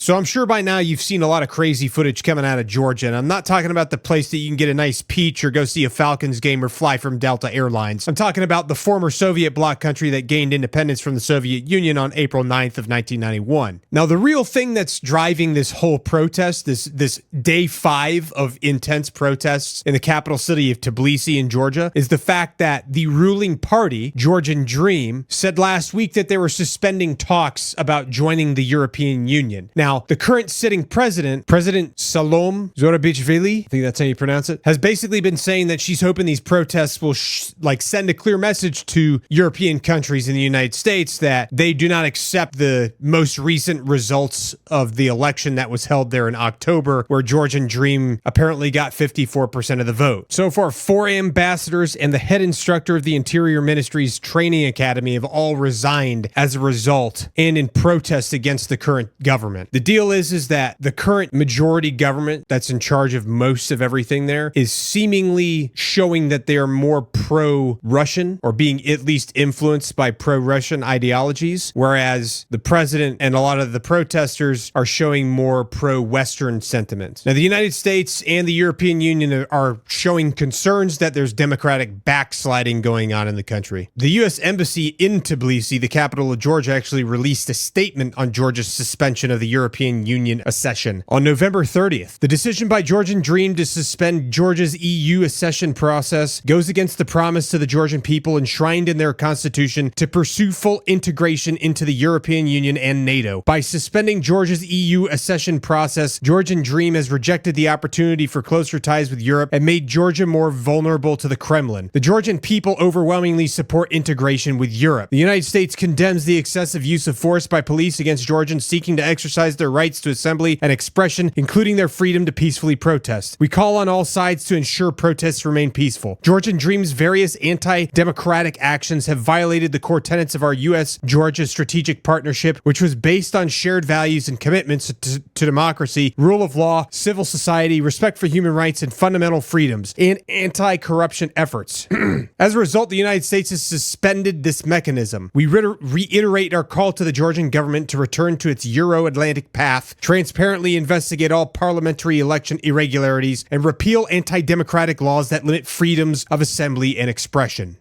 So I'm sure by now you've seen a lot of crazy footage coming out of Georgia, and I'm not talking about the place that you can get a nice peach or go see a Falcons game or fly from Delta Airlines. I'm talking about the former Soviet bloc country that gained independence from the Soviet Union on April 9th of 1991. Now, the real thing that's driving this whole protest, this day 5 of intense protests in the capital city of Tbilisi in Georgia, is the fact that the ruling party, Georgian Dream, said last week that they were suspending talks about joining the European Union. Now, the current sitting president, President Salome Zurabichvili, I think that's how you pronounce it, has basically been saying that she's hoping these protests will send a clear message to European countries in the United States that they do not accept the most recent results of the election that was held there in October, where Georgian Dream apparently got 54% of the vote. So far, 4 ambassadors and the head instructor of the Interior Ministry's training academy have all resigned as a result and in protest against the current government. The deal is that the current majority government that's in charge of most of everything there is seemingly showing that they are more pro-Russian, or being at least influenced by pro-Russian ideologies, whereas the president and a lot of the protesters are showing more pro-Western sentiments. Now, the United States and the European Union are showing concerns that there's democratic backsliding going on in the country. The U.S. Embassy in Tbilisi, the capital of Georgia, actually released a statement on Georgia's suspension of the European Union accession on November 30th. The decision by Georgian Dream to suspend Georgia's EU accession process goes against the promise to the Georgian people enshrined in their constitution to pursue full integration into the European Union and NATO. By suspending Georgia's EU accession process, Georgian Dream has rejected the opportunity for closer ties with Europe and made Georgia more vulnerable to the Kremlin. The Georgian people overwhelmingly support integration with Europe. The United States condemns the excessive use of force by police against Georgians seeking to exercise their rights to assembly and expression, including their freedom to peacefully protest. We call on all sides to ensure protests remain peaceful. Georgian Dream's various anti-democratic actions have violated the core tenets of our U.S.-Georgia strategic partnership, which was based on shared values and commitments to democracy, rule of law, civil society, respect for human rights and fundamental freedoms, and anti-corruption efforts. As a result, the United States has suspended this mechanism. We reiterate our call to the Georgian government to return to its Euro-Atlantic path, transparently investigate all parliamentary election irregularities, and repeal anti-democratic laws that limit freedoms of assembly and expression.